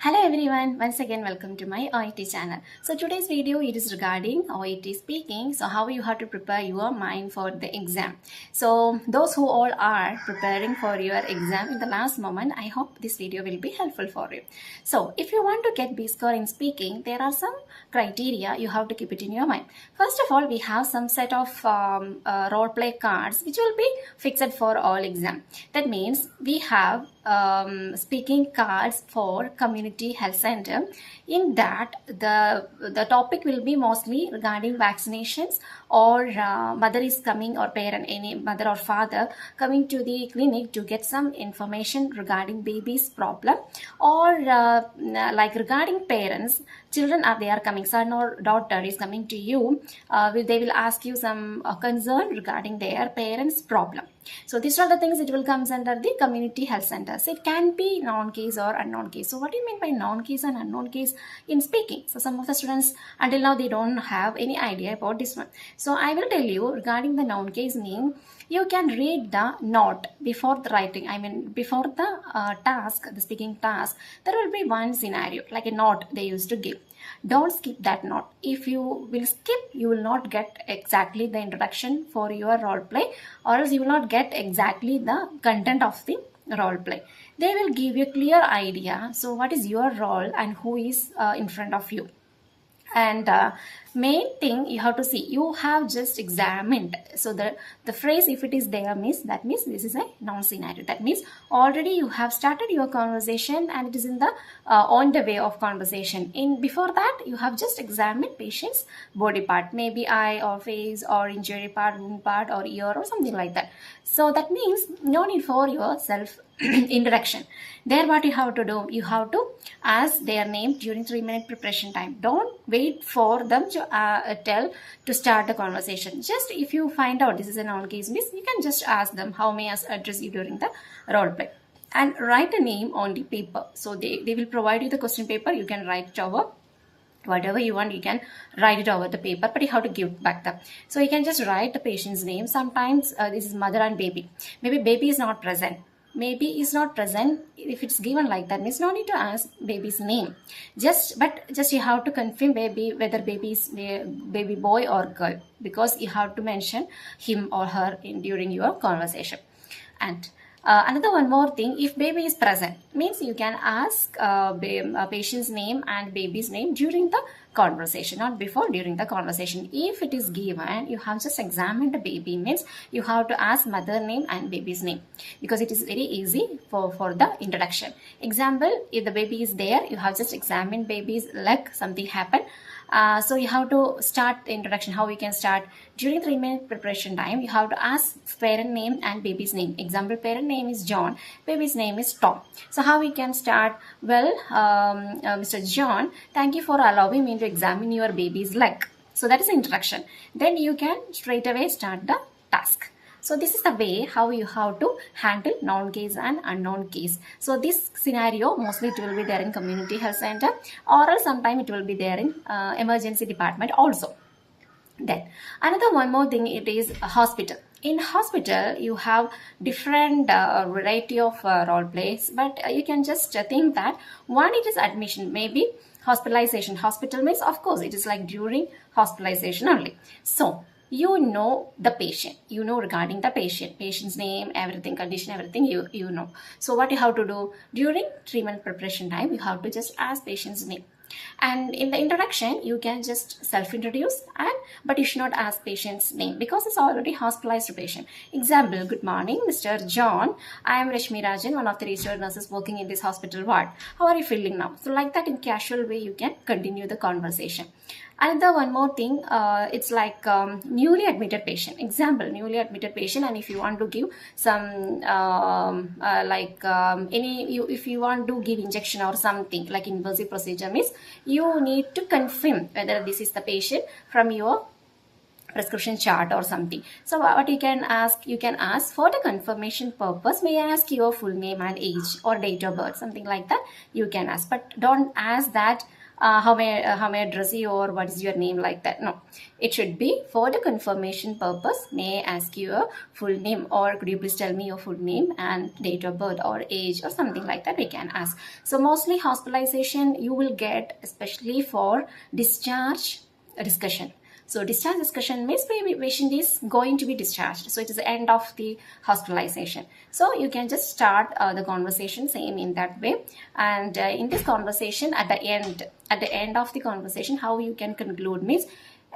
Hello everyone, once again welcome to my Oet channel. So today's video it is regarding Oet speaking. So how you have to prepare your mind for the exam. So those who all are preparing for your exam in the last moment, I hope this video will be helpful for you. So if you want to get B score in speaking, there are some criteria you have to keep it in your mind. First of all, we have some set of role play cards which will be fixed for all exam. That means we have speaking cards for community health center. In that the topic will be mostly regarding vaccinations, or mother is coming, or parent, any mother or father coming to the clinic to get some information regarding baby's problem, or like regarding parents, children are they are coming, son or daughter is coming to you, they will ask you some concern regarding their parents problem. So these are the things it will comes under the community health centers. It can be known case or unknown case. So what do you mean by known case and unknown case in speaking? So some of the students until now they don't have any idea about this one. So I will tell you regarding the known case mean, you can read the note before the writing. I mean before the task, the speaking task, there will be one scenario like a note they used to give. Don't skip that note. If you will skip, you will not get exactly the introduction for your role play, or else you will not get exactly the content of the role play. They will give you a clear idea. So what is your role and who is in front of you. And main thing you have to see, you have just examined. So the phrase if it is there means, that means this is a non scenario. That means already you have started your conversation and it is in the on the way of conversation. In before that you have just examined patient's body part, maybe eye or face or injury part, wound part or ear or something like that. So that means no need for your self introduction. There what you have to do, you have to ask their name during 3-minute preparation time. Don't wait for them to tell to start the conversation. Just if you find out this is a noun case miss, you can just ask them how may I address you during the role play, and write a name on the paper. So they will provide you the question paper. You can write it over whatever you want, you can write it over the paper, but you have to give back them. So you can just write the patient's name. Sometimes this is mother and baby, maybe baby is not present, maybe is not present. If it's given like that means no need to ask baby's name, just you have to confirm baby, whether baby is baby boy or girl, because you have to mention him or her during your conversation. And another one more thing, if baby is present means you can ask patient's name and baby's name during the conversation, not before, during the conversation. If it is given, you have just examined the baby means you have to ask mother name and baby's name, because it is very easy for the introduction. Example, if the baby is there, you have just examined baby's leg, something happened. So you have to start the introduction. How we can start during 3-minute preparation time, you have to ask parent name and baby's name. Example, parent name is John, baby's name is Tom. So how we can start? Well, Mr. John, thank you for allowing me to examine your baby's leg. So that is the introduction. Then you can straight away start the task. So this is the way how you have to handle known case and unknown case. So this scenario mostly it will be there in community health center, or sometime it will be there in emergency department also. Then another one more thing, it is a hospital. In hospital you have different variety of role plays, but you can just think that one, it is admission, maybe hospitalization. Hospital means of course it is like during hospitalization only. So you know the patient, you know regarding the patient's name, everything, condition, everything you know. So what you have to do during treatment preparation time, you have to just ask patient's name. And in the introduction you can just self-introduce, but you should not ask patient's name because it's already hospitalized patient. Example, good morning Mr. John, I am Rashmi Rajan, one of the registered nurses working in this hospital ward. How are you feeling now? So like that, in casual way you can continue the conversation. Another one more thing, it's like newly admitted patient. Example, newly admitted patient, and if you want to give some if you want to give injection or something like invasive procedure means you need to confirm whether this is the patient from your prescription chart or something. So what you can ask for the confirmation purpose, may I ask your full name and age or date of birth, something like that you can ask. But don't ask that how may I address you, or what is your name, like that. No, it should be for the confirmation purpose. May I ask you a full name, or could you please tell me your full name and date of birth or age or something like that we can ask. So mostly hospitalization you will get, especially for discharge discussion. So discharge discussion means patient is going to be discharged. So it is the end of the hospitalization. So you can just start the conversation same in that way. And in this conversation, at the end of the conversation, how you can conclude means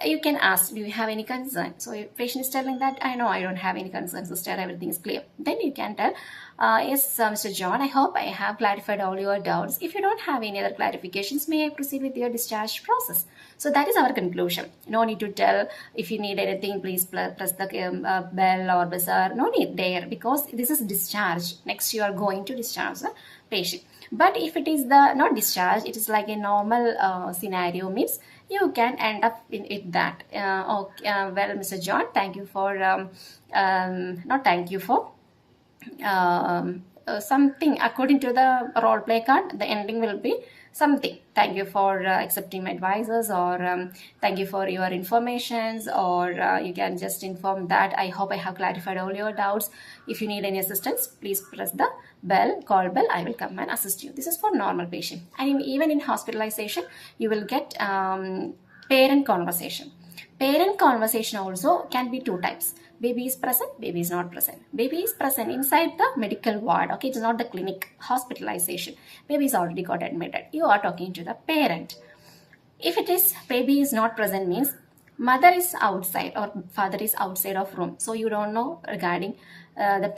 you can ask, do you have any concern? So if patient is telling that, I know I don't have any concerns, sister, everything is clear. Then you can tell, yes, Mr. John, I hope I have clarified all your doubts. If you don't have any other clarifications, may I proceed with your discharge process? So that is our conclusion. No need to tell, if you need anything, please press the bell or buzzer. No need there, because this is discharge. Next, you are going to discharge the patient. But if it is the not discharge, it is like a normal scenario, means you can end up in it that well, Mr. John, thank you for not thank you for something according to the role play card. The ending will be something. Thank you for accepting my advices, or thank you for your informations, or you can just inform that I hope I have clarified all your doubts. If you need any assistance, please press the bell, call bell, I will come and assist you. This is for normal patient. And even in hospitalization, you will get parent conversation. Parent conversation also can be two types. Baby is present, baby is not present. Baby is present inside the medical ward. Okay, it is not the clinic hospitalization. Baby is already got admitted. You are talking to the parent. If it is baby is not present, means mother is outside or father is outside of room. So you don't know regarding the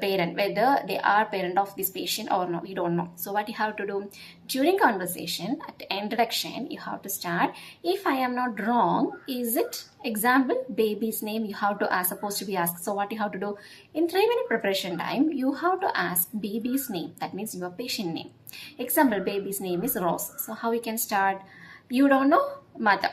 parent, whether they are parent of this patient or no, you don't know. So what you have to do during conversation, at the introduction, you have to start, if I am not wrong, is it, example, baby's name you have to ask, supposed to be asked. So what you have to do, in 3-minute preparation time, you have to ask baby's name, that means your patient name. Example, baby's name is Rose. So how you can start, you don't know, mother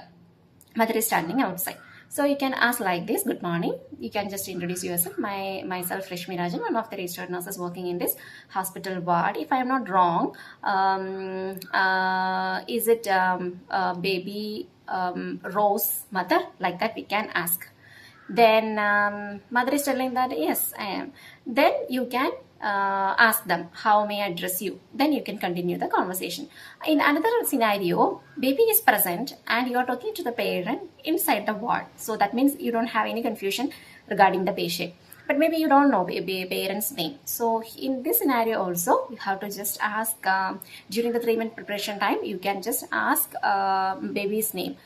is standing outside. So you can ask like this, good morning. You can just introduce yourself. Myself, Rashmi Rajan, one of the registered nurses working in this hospital ward. If I am not wrong, is it baby Rose mother? Like that we can ask. Then mother is telling that, yes, I am. Then you can ask them, how may I address you? Then you can continue the conversation. In another scenario, baby is present and you are talking to the parent inside the ward. So that means you don't have any confusion regarding the patient. But maybe you don't know baby parent's name. So in this scenario also, you have to just ask during the 3-minute preparation time, you can just ask baby's name.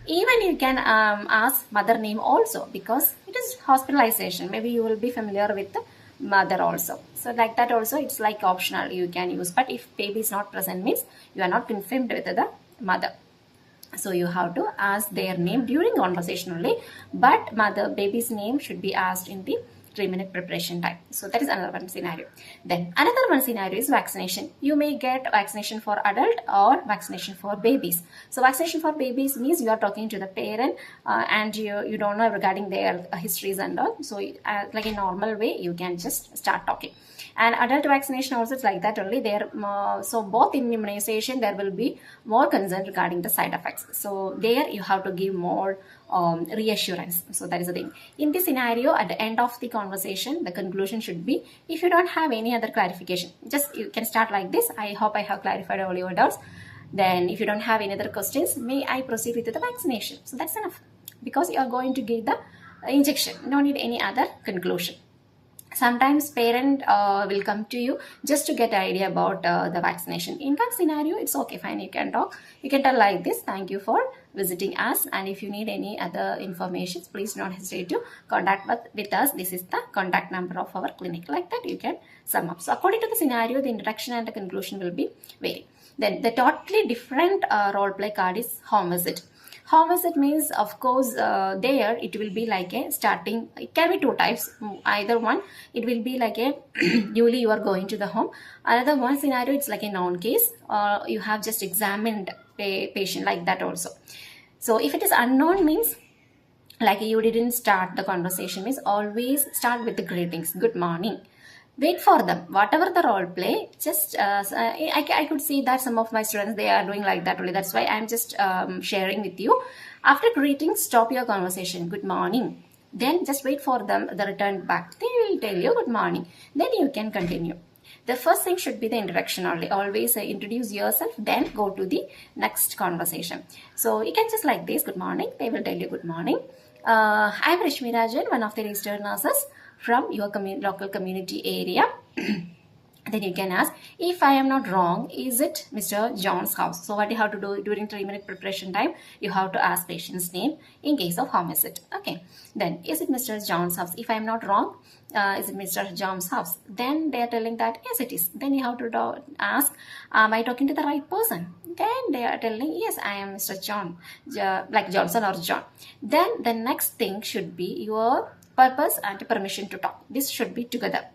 Even you can ask mother name also, because it is hospitalization. Maybe you will be familiar with the mother also. So like that also, it's like optional, you can use. But if baby is not present, means you are not confirmed with the mother. So you have to ask their name during conversation only. But baby's name should be asked in the 3-minute preparation time. So that is another one scenario. Then another one scenario is vaccination. You may get vaccination for adult or vaccination for babies. So vaccination for babies means you are talking to the parent and you don't know regarding their histories and all. So like a normal way, you can just start talking. And adult vaccination also is like that only. There, so both in immunization there will be more concern regarding the side effects. So there you have to give more reassurance. So that is the thing. In this scenario, at the end of the conversation, the conclusion should be, if you don't have any other clarification, just you can start like this. I hope I have clarified all your doubts. Then if you don't have any other questions, may I proceed with the vaccination? So that's enough, because you are going to give the injection. No need any other conclusion. Sometimes parent will come to you just to get an idea about the vaccination. In that scenario, it's okay, fine, you can talk. You can tell like this, thank you for visiting us, and if you need any other information, please don't hesitate to contact with us. This is the contact number of our clinic. Like that you can sum up. So according to the scenario, the introduction and the conclusion will be vary. Then the totally different role play card is home visit. Home visit means, of course, there it will be like a starting. It can be two types. Either one, it will be like a newly you are going to the home. Another one scenario, it's like a known case. You have just examined a patient, like that also. So if it is unknown, means like you didn't start the conversation, means always start with the greetings. Good morning. wait for them. Whatever the role play, just I could see that some of my students, they are doing like that only. That's why I'm just sharing with you. After greeting, stop your conversation. Good morning. Then just wait for them, the return back. They will tell you good morning. Then you can continue. The first thing should be the introduction only. Always introduce yourself, then go to the next conversation. So you can just like this, good morning. They will tell you good morning. I'm Rashmi Rajan, one of the registered nurses from your local community area. Then you can ask, if I am not wrong, is it Mr. John's house? So what you have to do during 3-minute preparation time, you have to ask patient's name in case of home visit. Okay. Then, is it Mr. John's house? If I am not wrong, is it Mr. John's house? Then they are telling that, yes, it is. Then you have to ask, am I talking to the right person? Then they are telling, yes, I am Mr. John, like Johnson or John. Then the next thing should be your purpose and permission to talk. This should be together.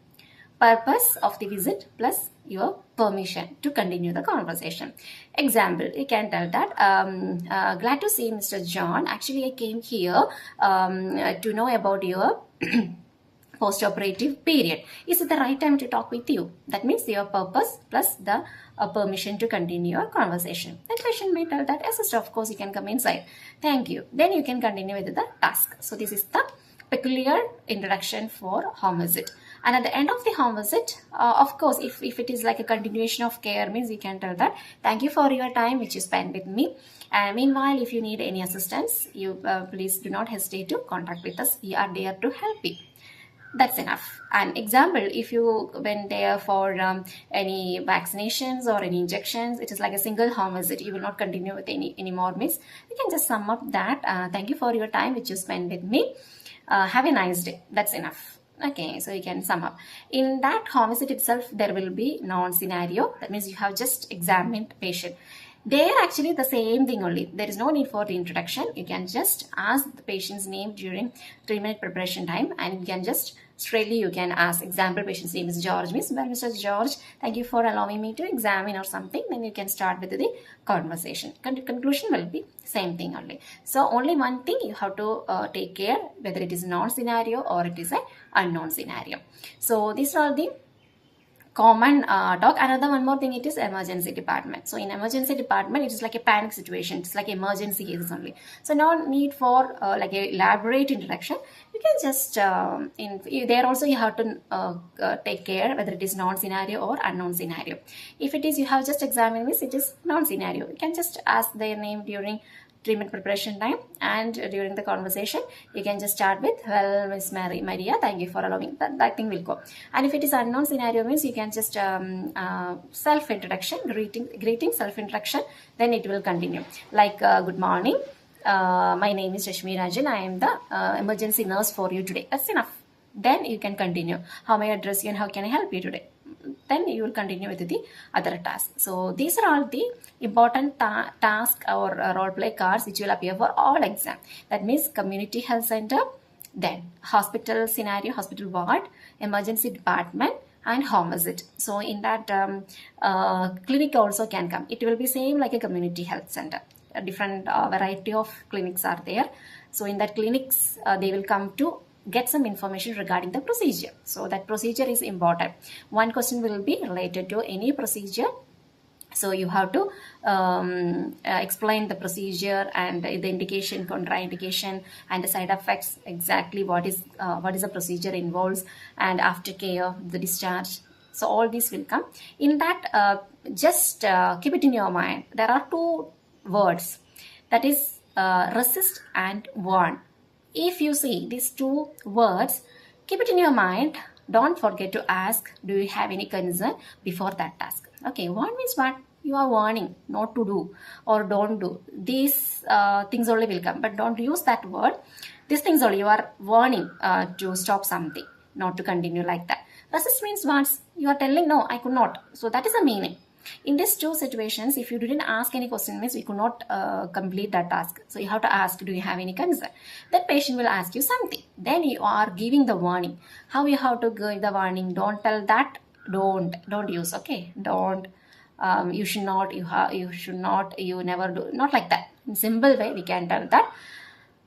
Purpose of the visit plus your permission to continue the conversation. Example, you can tell that, glad to see Mr. John. Actually, I came here to know about your post-operative period. Is it the right time to talk with you? That means your purpose plus the permission to continue your conversation. The patient may tell that, yes, sister, of course, you can come inside. Thank you. Then you can continue with the task. So this is the peculiar introduction for home visit. And at the end of the home visit, of course, if it is like a continuation of care, means you can tell that, thank you for your time which you spent with me. And meanwhile, if you need any assistance, you please do not hesitate to contact with us. We are there to help you. That's enough. An example, if you went there for any vaccinations or any injections, it is like a single home visit. You will not continue with any more, means you can just sum up that, thank you for your time which you spent with me. Have a nice day. That's enough. Okay, so you can sum up. In that home visit itself, there will be non-scenario. That means you have just examined patient. They are actually the same thing only. There is no need for the introduction. You can just ask the patient's name during 3-minute preparation time, and you can just straightly you can ask. Example, patient's name is George. Miss, well, Mr. George, thank you for allowing me to examine or something. Then you can start with the conversation. Conclusion will be same thing only. So only one thing you have to take care, whether it is non-scenario or it is a unknown scenario. So these are all the common talk. Another one more thing, it is emergency department. So in emergency department, it is like a panic situation. It's like emergency cases only. So no need for like a elaborate introduction. You can just there also you have to take care whether it is non-scenario or unknown scenario. If it is you have just examined this, it is non-scenario. You can just ask their name during 3-minute preparation time, and during the conversation you can just start with, well, Miss Maria, thank you for allowing that thing will go. And if it is unknown scenario, means you can just self-introduction, greeting self-introduction, then it will continue like good morning, my name is Rashmi Rajan, I am the emergency nurse for you today. That's enough. Then you can continue, how may I address you and how can I help you today? Then you will continue with the other tasks. So these are all the important task or role play cards which will appear for all exam. That means community health center, then hospital scenario, hospital ward, emergency department, and home visit. So in that clinic also can come. It will be same like a community health center. A different variety of clinics are there. So in that clinics they will come to get some information regarding the procedure. So that procedure is important. One question will be related to any procedure. So you have to explain the procedure and the indication, contraindication, and the side effects, exactly what is the procedure involves, and aftercare, the discharge. So all these will come. In that, just keep it in your mind. There are 2 words, that is resist and warn. If you see these 2 words, keep it in your mind. Don't forget to ask, do you have any concern before that task? Okay, warn means what? You are warning not to do or don't do. These things only will come, but don't use that word. These things only you are warning to stop something, not to continue like that. Resist means what? You are telling, no, I could not. So that is the meaning. In these 2 situations, if you didn't ask any question, means we could not complete that task. So you have to ask, do you have any concern? That patient will ask you something. Then you are giving the warning. How you have to give the warning? Don't tell that. Don't use. Okay. Don't. You should not. You should not. You never do. Not like that. In simple way, we can tell that.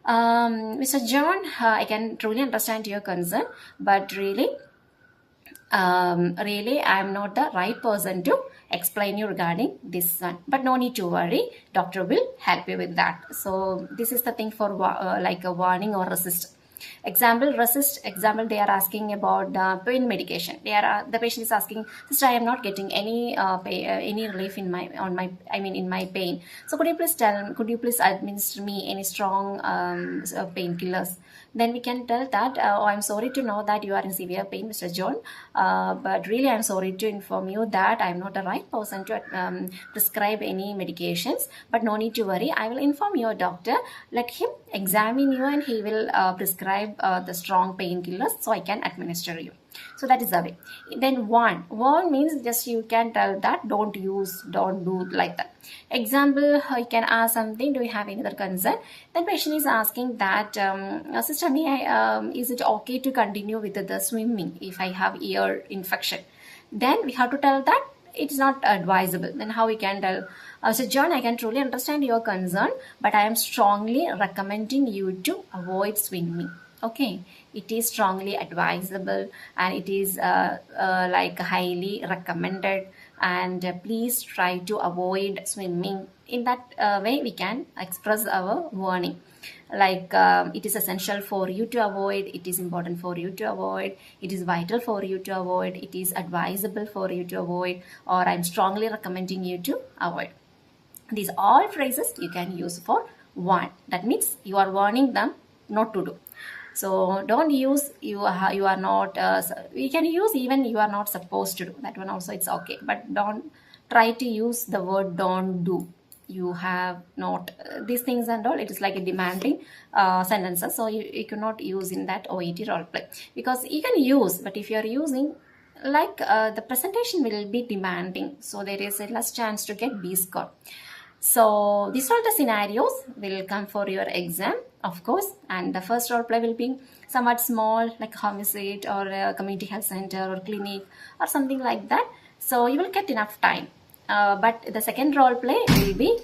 Mr. John, I can truly understand your concern, but really, really I'm not the right person to explain you regarding this one, but no need to worry, doctor will help you with that. So this is the thing for like a warning or resist. Example, resist. Example, they are asking about pain medication. The patient is asking, sister, I am not getting any relief in my in my pain. So could you please administer me any strong painkillers? Then we can tell that, oh, I'm sorry to know that you are in severe pain, Mr. John, but really I'm sorry to inform you that I'm not the right person to prescribe any medications, but no need to worry, I will inform your doctor, let him examine you and he will prescribe the strong painkillers so I can administer you. So that is the way. Then warn means just you can tell that don't do like that. Example, you can ask something, do you have any other concern? Then patient is asking that, sister, is it okay to continue with the swimming if I have ear infection? Then we have to tell that it's not advisable. Then how we can tell, so John, I can truly understand your concern, but I am strongly recommending you to avoid swimming. Okay, it is strongly advisable and it is like highly recommended, and please try to avoid swimming. In that way we can express our warning, like it is essential for you to avoid, it is important for you to avoid, it is vital for you to avoid, it is advisable for you to avoid, or I'm strongly recommending you to avoid. These all phrases you can use for warn. That means you are warning them not to do. So don't use you are not, we can use even you are not supposed to do. That one also it's okay, but don't try to use the word don't do. You have not these things and all. It is like a demanding sentences, so you cannot use in that OET role play, because you can use, but if you are using like the presentation will be demanding, so there is a less chance to get B score. So these are the scenarios will come for your exam, of course, and the first role play will be somewhat small, like home visit or a community health center or clinic or something like that. So you will get enough time. But the second role play will be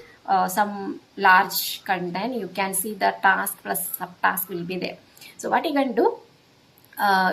some large content. You can see the task plus subtask will be there. So what you can do,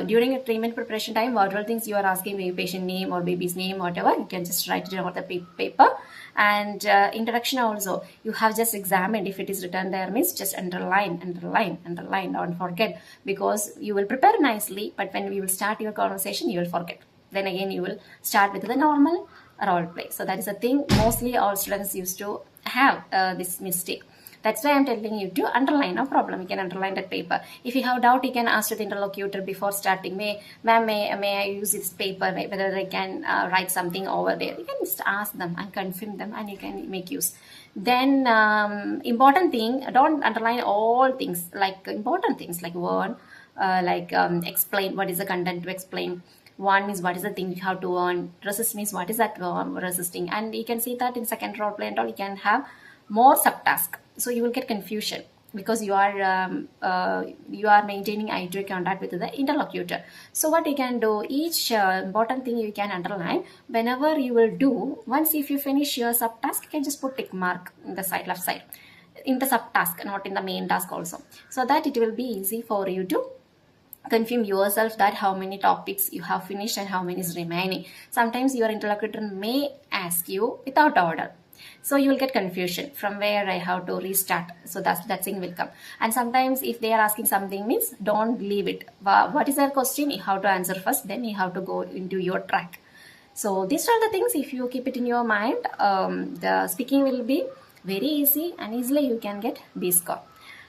during a treatment preparation time, whatever things you are asking, maybe patient name or baby's name, whatever, you can just write it on the paper. And introduction also, you have just examined. If it is written there, means just underline, don't forget, because you will prepare nicely, but when we will start your conversation, you will forget. Then again, you will start with the normal role play. So that is a thing mostly all students used to have this mistake. That's why I'm telling you to underline. No problem, you can underline that paper. If you have doubt, you can ask to the interlocutor before starting, may I use this paper, whether they can write something over there. You can just ask them and confirm them, and you can make use. Then important thing, don't underline all things, like important things like one, explain what is the content to explain. One means what is the thing you have to earn. Resist means what is that resisting. And you can see that in second role play and all, you can have more subtask. So you will get confusion because you are maintaining eye-to-eye contact with the interlocutor. So what you can do, each important thing you can underline. Whenever you will do, once if you finish your subtask, you can just put tick mark in the side, left side, in the subtask, not in the main task also. So that it will be easy for you to confirm yourself that how many topics you have finished and how many is remaining. Sometimes your interlocutor may ask you without order. So you will get confusion from where I have to restart. So that thing will come. And sometimes if they are asking something, means don't leave it. What is their question? You have to answer first, then you have to go into your track. So these are the things, if you keep it in your mind, the speaking will be very easy and easily you can get B score.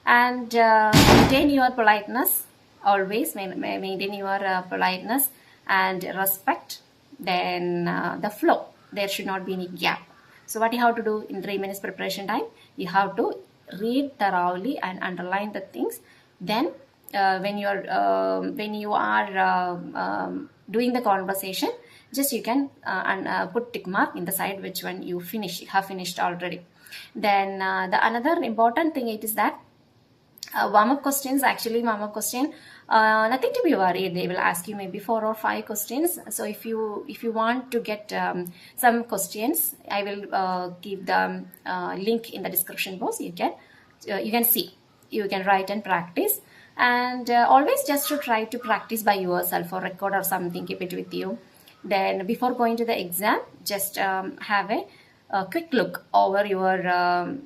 And maintain your politeness. Always maintain your politeness and respect. Then the flow. There should not be any gap. So what you have to do in 3 minutes preparation time, you have to read thoroughly and underline the things. Then when you are doing the conversation, just you can put tick mark in the side which one you have finished already. Then the another important thing it is that warm-up questions. Actually, warm-up question, nothing to be worried. They will ask you maybe 4 or 5 questions. So if you want to get some questions, I will give the link in the description box. You can see, you can write and practice. And always just to try to practice by yourself or record or something, keep it with you. Then before going to the exam, just have a quick look over your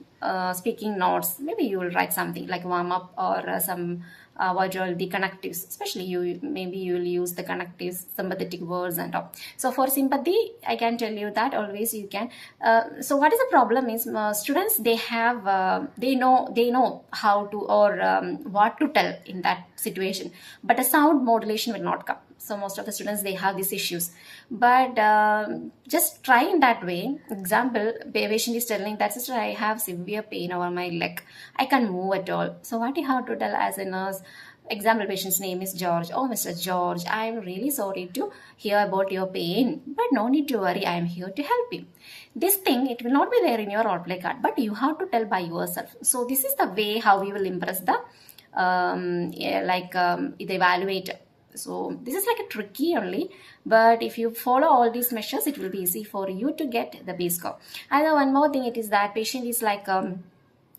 speaking notes. Maybe you will write something like warm up or some what all the connectives, especially maybe you will use the connectives, sympathetic words and all. So for sympathy, I can tell you that always you can. So what is the problem is students, they have they know how to or what to tell in that situation, but a sound modulation will not come. So most of the students, they have these issues, but just try in that way. Example, patient is telling that, sister, I have severe pain over my leg, I can't move at all. So what you have to tell as a nurse, example, patient's name is George. Oh, Mr. George, I am really sorry to hear about your pain, but no need to worry, I am here to help you. This thing, it will not be there in your role play card, but you have to tell by yourself. So this is the way how you will impress the the evaluator. So this is like a tricky only, but if you follow all these measures, it will be easy for you to get the B score. And one more thing, it is that patient is like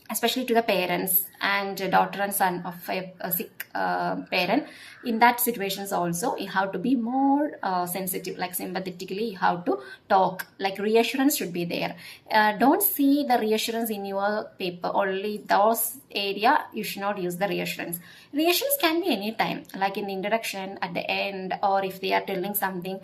especially to the parents and daughter and son of a sick parent. In that situations also, you have to be more sensitive, like sympathetically you have to talk, like reassurance should be there. Don't see the reassurance in your paper, only those area you should not use the reassurance. Reassurance can be any time, like in the introduction, at the end, or if they are telling something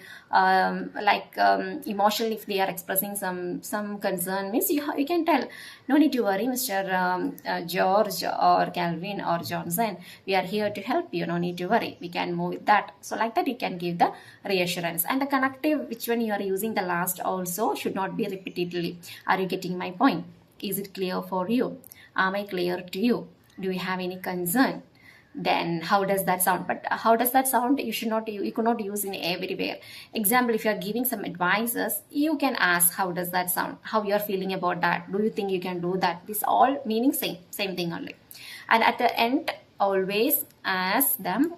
emotional, if they are expressing some concern, means you can tell, no need to worry, Mr. George or Calvin or Johnson, we are here to help you, no need to worry, we can move with that. So like that you can give the reassurance. And the connective, which one you are using the last also should not be repeatedly. Are you getting my point? Is it clear for you? Am I clear to you? Do you have any concern? Then how does that sound? But how does that sound? You could not use in everywhere. Example, if you are giving some advices, you can ask, how does that sound? How you are feeling about that? Do you think you can do that? This all meaning same thing only. And at the end, always ask them,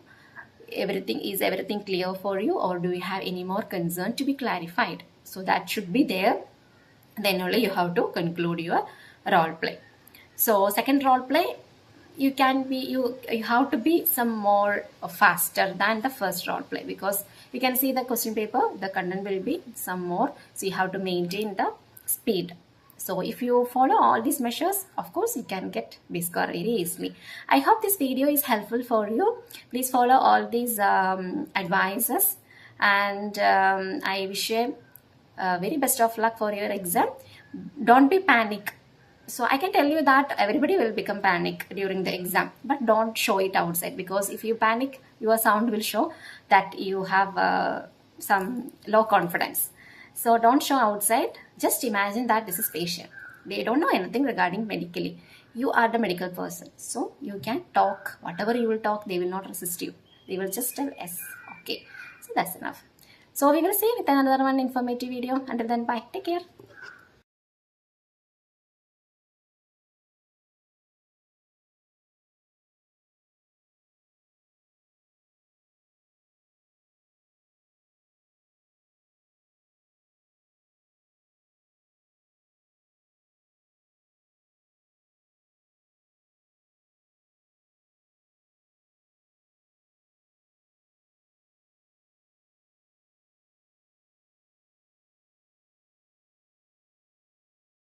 is everything clear for you, or do you have any more concern to be clarified? So that should be there. Then only you have to conclude your role play. So second role play, you have to be some more faster than the first role play, because you can see the question paper, the content will be some more, so you have to maintain the speed. So if you follow all these measures, of course you can get B score very easily. I hope this video is helpful for you. Please follow all these advices, and I wish you very best of luck for your exam. Don't be panic. So I can tell you that everybody will become panic during the exam, but don't show it outside, because if you panic, your sound will show that you have some low confidence. So don't show outside. Just imagine that this is patient. They don't know anything regarding medically. You are the medical person, so you can talk. Whatever you will talk, they will not resist you. They will just tell yes. Okay, so that's enough. So we will see you with another one informative video. Until then, bye. Take care.